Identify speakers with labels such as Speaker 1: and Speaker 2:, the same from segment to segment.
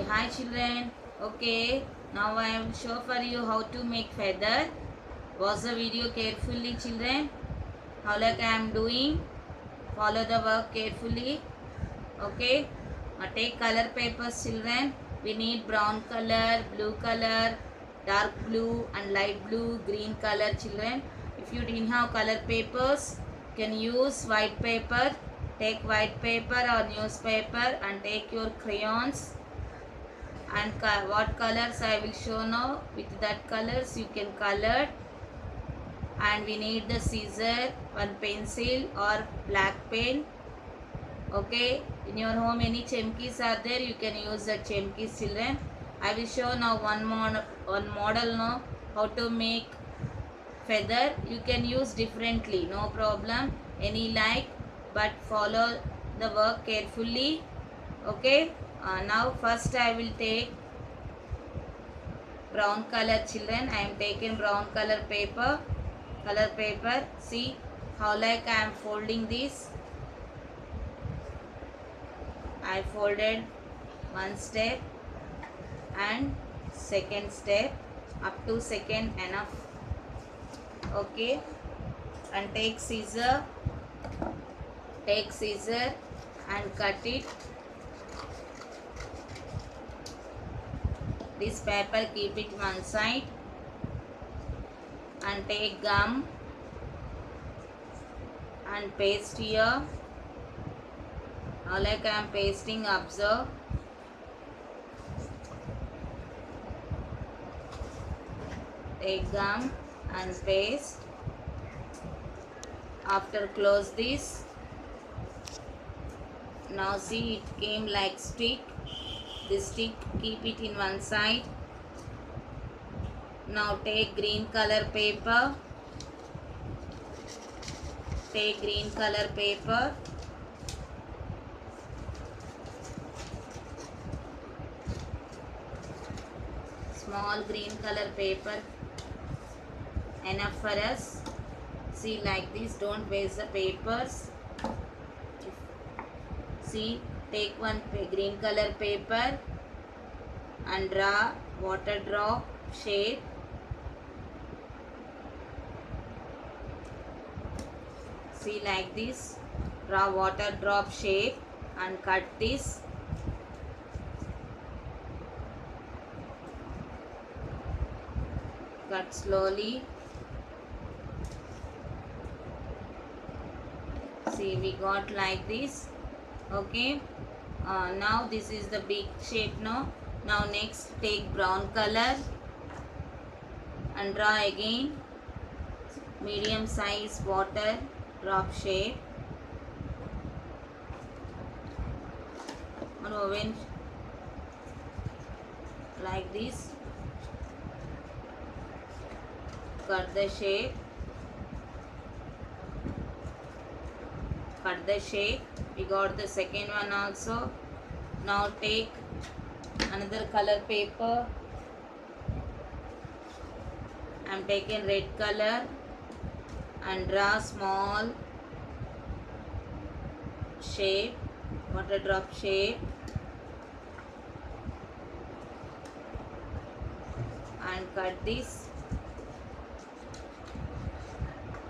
Speaker 1: Hi children. Okay, now I will show for you how to make feather. Watch the video carefully children. How like I am doing. Follow the work carefully. Okay. Now take color papers children. We need brown color, blue color, dark blue and light blue, green color children. If you didn't have color papers, you can use white paper. Take white paper or newspaper and take your crayons and what colors I will show now. With that colors you can color, and we need the scissor, one pencil or black pen. Okay, in your home any chemkis are there, you can use the chemkis children. I will show now one model now how to make feather. You can use differently, no problem, any like, but follow the work carefully. Okay, now first I will take brown color children. I am taking brown color paper. See how like I am folding this. I folded one step and second step, up to second enough. Okay, and take scissor and cut it. This paper keep it one side, and take gum and paste here. Now like I am pasting, observe. Take gum and paste. After close this. Now see, it came like stick. This stick keep it in one side. Now take green color paper. Small green color paper enough for us. See like this, don't waste the papers. See, take one green color paper and draw water drop shape. See like this, draw water drop shape and cut this. Cut slowly. See, we got like this. Okay, now this is the big shape now. Now next take brown color and draw again medium size water drop shape. Oven like this. Cut the shape. We got the second one also. Now take another color paper. I am taking red color and draw small shape, water drop shape, and cut this.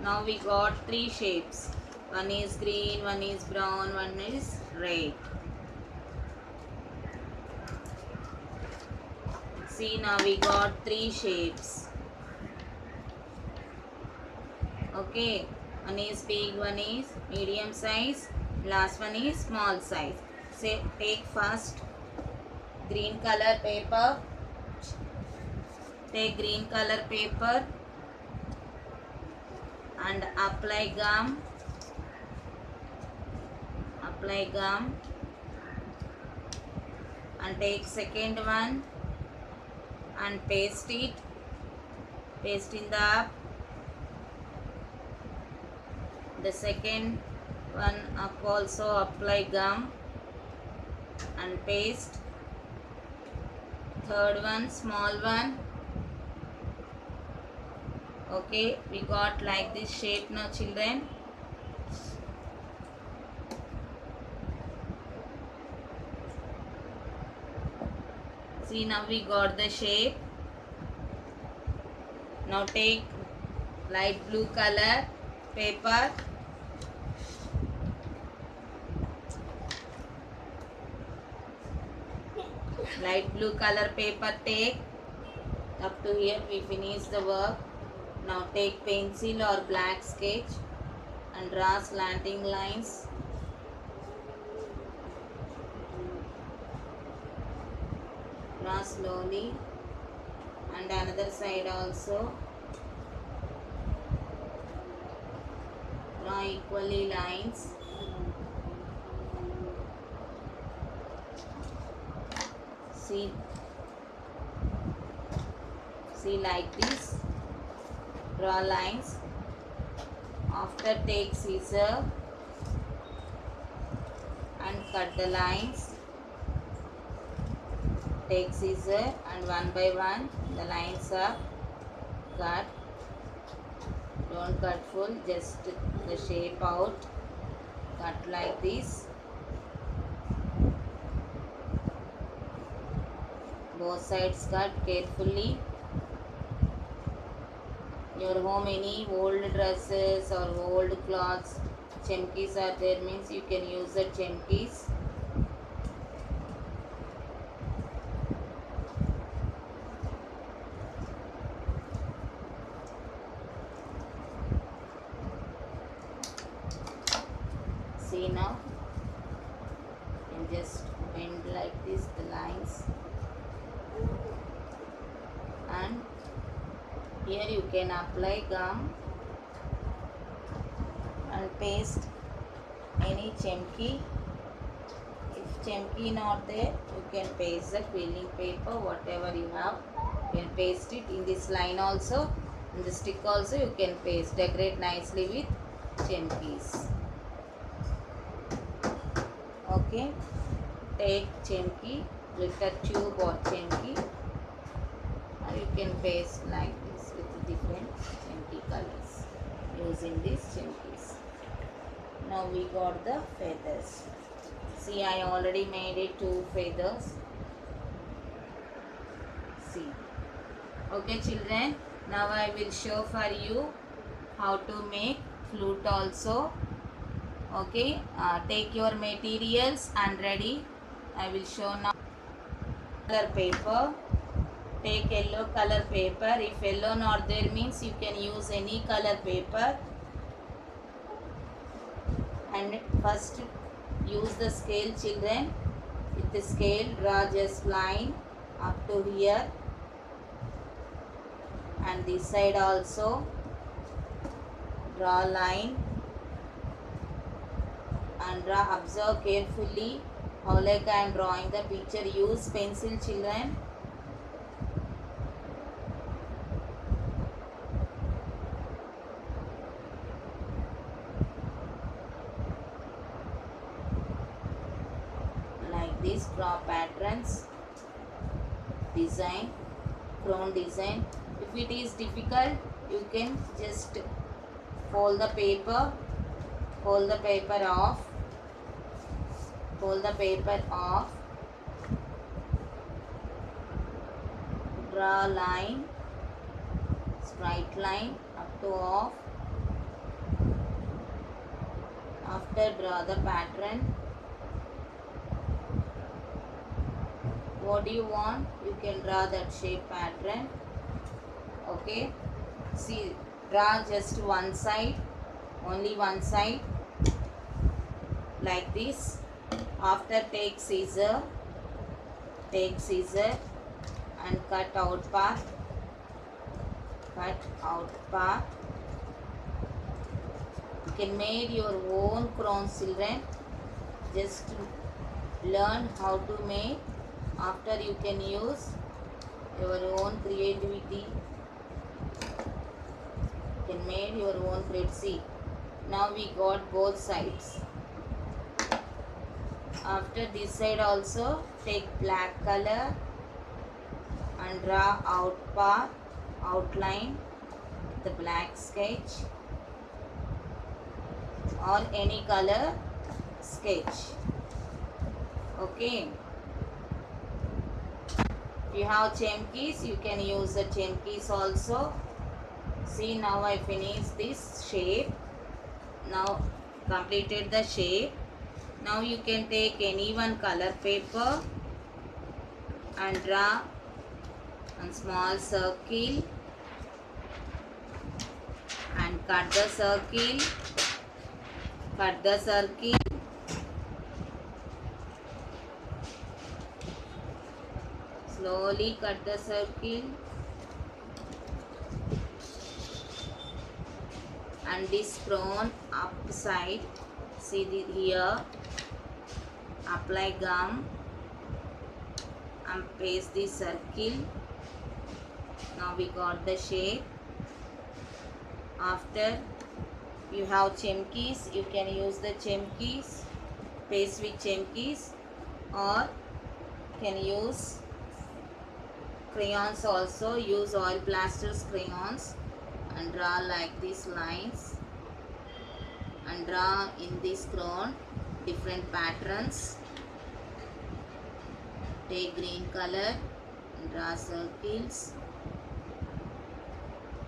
Speaker 1: Now we got three shapes. One is green, one is brown, one is red. See, now we got three shapes. Okay, one is big, one is medium size, last one is small size. Say, take first green color paper. Take green color paper and apply gum. And take second one and paste it. Paste in the second one up also, apply gum and paste. Third one, small one. Okay, we got like this shape now children. See, now we got the shape. Now take light blue color paper. Light blue color paper take. Up to here we finish the work. Now take pencil or black sketch and draw slanting lines. Draw slowly, and another side also. Draw equally lines. See like this. Draw lines. After take scissor and cut the lines. Take scissor and one by one the lines are cut. Don't cut full, just the shape out. Cut like this. Both sides cut carefully. Your home any old dresses or old cloths, chemkis are there means you can use the chemkis. See now, and just bend like this the lines, and here you can apply gum and paste any chemki. If chemki not there, you can paste the quilling paper, whatever you have. You can paste it in this line also, in the stick also you can paste. Decorate nicely with chemkis. Okay, take chemki, glitter tube or chemki, or you can paste like this with different chemki colors using these chemkis. Now we got the feathers. See, I already made it 2 feathers. See. Okay children, now I will show for you how to make flute also. Okay, take your materials and ready. I will show now. Color paper. Take yellow color paper. If yellow not there means you can use any color paper. And first use the scale children. With the scale draw just line up to here. And this side also draw line. And draw, observe carefully how like I am drawing the picture. Use pencil children. Like this, draw patterns, design, crown design. If it is difficult, you can just fold the paper off. Fold the paper off, draw line, straight line up to off. After draw the pattern. What do you want? You can draw that shape pattern. Okay. See, draw just one side, only one side, like this. After take scissor and cut out part. You can make your own crowns children. Just learn how to make. After you can use your own creativity. You can make your own creativity. See, now we got both sides. After this side also take black color and draw outline the black sketch or any color sketch. Okay. If you have chemkeys, you can use the chemkeys also. See, now I finished this shape. Now completed the shape. Now you can take any one color paper and draw a small circle and cut the circle. Cut the circle. Slowly cut the circle. And this crown upside, see here, apply gum and paste the circle. Now we got the shape. After, you have chemkeys, you can use the chemkeys, paste with chemkeys, or can use crayons also. Use oil plasters crayons and draw like these lines and draw in this crown different patterns. Take green color and draw circles.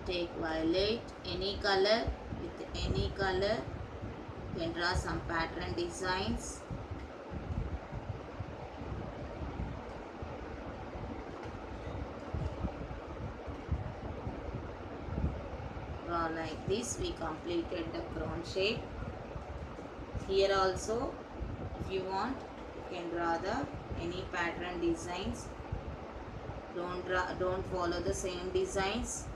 Speaker 1: Take violet, any color, with any color you can draw some pattern designs. Draw like this. We completed the crown shape. Here also, if you want, you can draw the any pattern designs. Don't follow the same designs.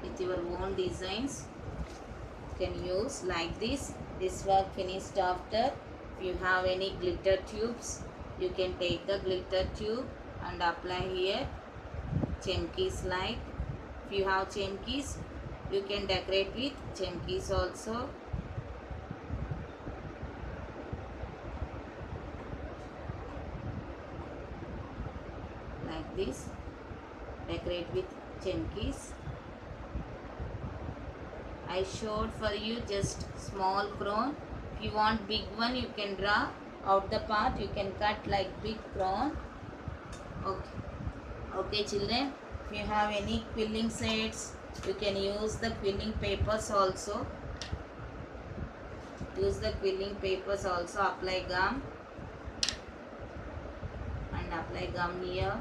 Speaker 1: With your own designs you can use like this. This work finished after. If you have any glitter tubes, you can take the glitter tube and apply here chemkeys like. If you have chemkeys, you can decorate with chemkeys also. Like this, decorate with chemkeys. I showed for you just small crown. If you want big one, you can draw out the part. You can cut like big crown. Okay children, if you have any quilling sets, you can use the quilling papers also. Use the quilling papers also. Apply gum and apply gum here,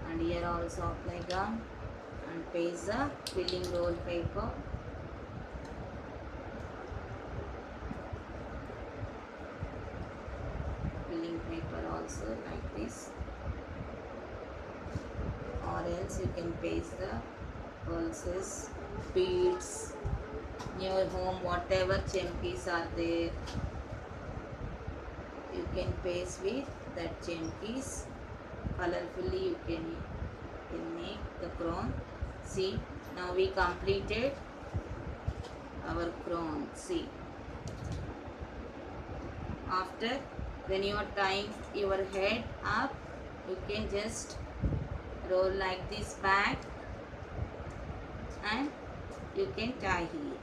Speaker 1: and here also apply gum and paste the quilling roll paper. Quilling paper also like this, or else you can paste the pulses, beads, in your home, whatever chemkeys are there, you can paste with that chemkeys. Colorfully you can make the crown. See, now we completed our crown. See, after, when you are tying your head up, you can just roll like this back and you can tie here.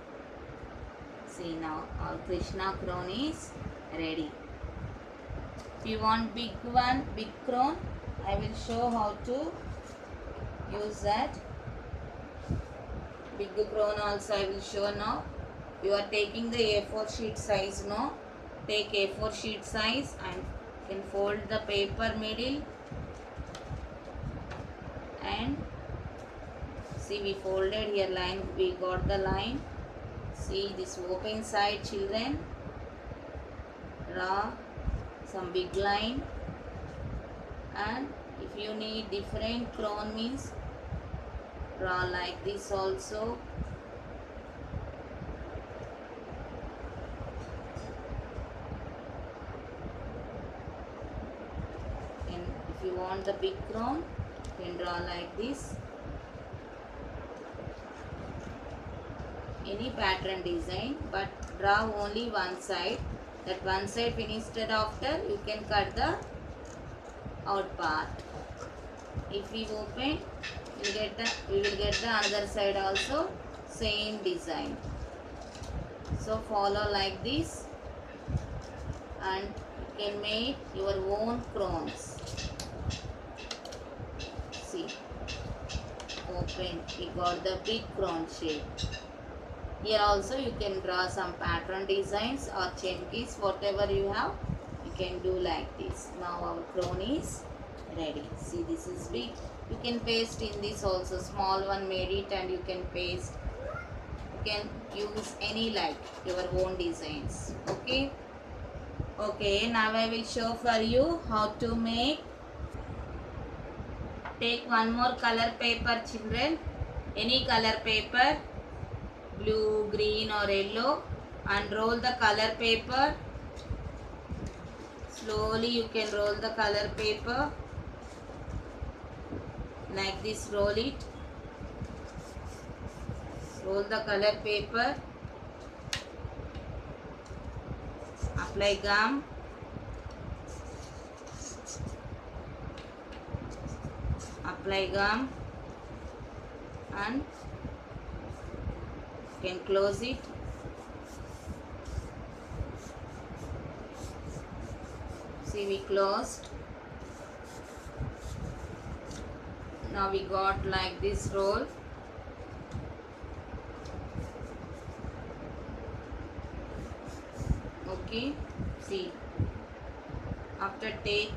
Speaker 1: See, now our Krishna crown is ready. If you want big one, big crown, I will show how to use that. Big crown also I will show now. You are taking the A4 sheet size now. Take A4 sheet size and you can fold the paper middle and see, we folded here line, we got the line. See this open side children, draw some big line, and if you need different crown means draw like this also. And if you want the big crown, you can draw like this. Any pattern design, but draw only one side. That one side finished after, you can cut the out part. If we open, we will get the another side also same design. So follow like this, and you can make your own crowns. See, open, we got the big crown shape. Here also you can draw some pattern designs or chemkis, whatever you have, you can do like this. Now our crown is ready. See, this is big. You can paste in this also. Small one made it and you can paste. You can use any like your own designs. Okay. Okay, now I will show for you how to make. Take one more color paper, children. Any color paper, blue, green or yellow. Unroll the color paper. Slowly you can roll the color paper. Like this, roll it. Roll the color paper. Apply gum. Apply gum. And you can close it. See, we closed. Now we got like this roll. Okay, see, after take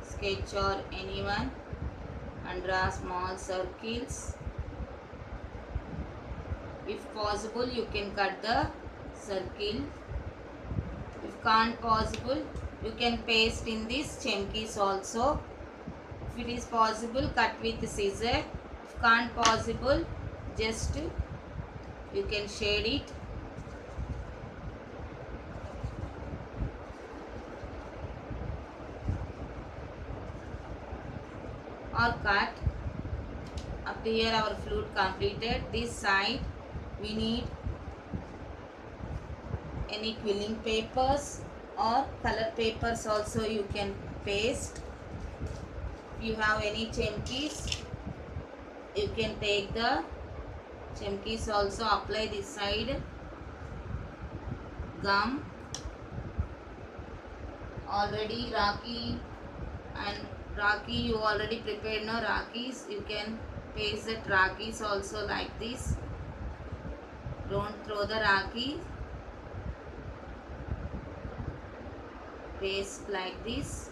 Speaker 1: sketch or anyone and draw small circles. If possible, you can cut the circle. If can't possible, you can paste in this chemkis also. If it is possible, cut with scissor. If can't possible, just you can shade it. Or cut. Up to here our flute completed. This side we need any quilling papers or color papers also you can paste. If you have any chemkis, you can take the chemkis also, apply this side. Gum. Already Rakhi and Rakhi you already prepared, no Rakhis. You can paste the Rakhis also like this. Don't throw the Rakhi. Paste like this.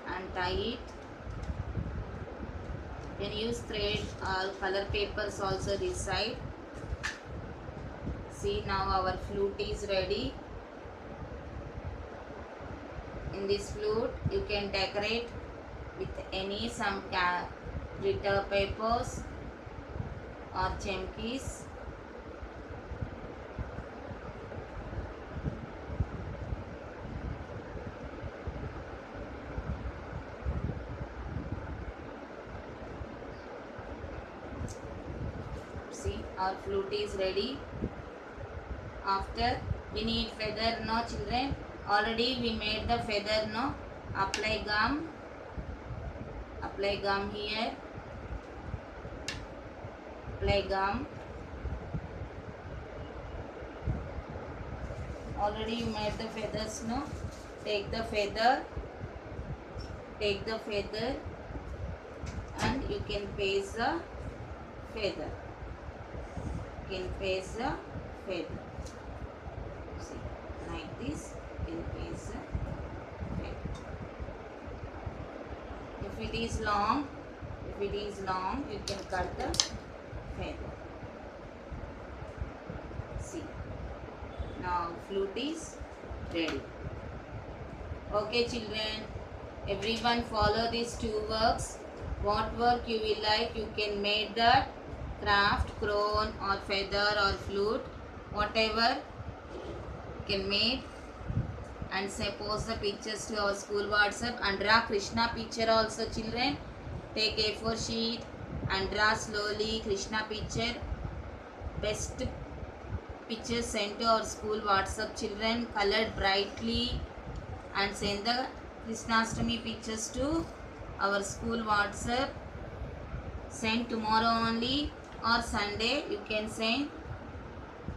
Speaker 1: And tie it. You can use thread or color papers also this side. See, now our flute is ready. In this flute you can decorate with any some glitter papers or chemkis. See, our flute is ready. After we need feather, no children. Already we made the feather, no. Apply gum. Apply gum here. Apply gum. Already you made the feathers, no. Take the feather. Take the feather and you can paste the feather. You can paste the feather. See, like this. You can paste the feather. If it is long, you can cut the feather. See, now flute is ready. Okay children, everyone follow these two works. What work you will like, you can make that craft, crown or feather or flute, whatever you can make, and say post the pictures to our school WhatsApp and draw Krishna picture also children. Take A4 sheet and draw slowly Krishna picture. Best picture sent to our school WhatsApp children, colored brightly, and send the Krishnastami pictures to our school WhatsApp. Send tomorrow only or Sunday you can send.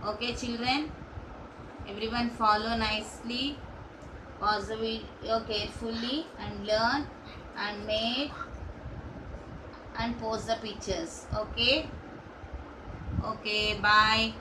Speaker 1: Okay children, everyone follow nicely, pause the video carefully and learn and make and post the pictures. Okay, bye.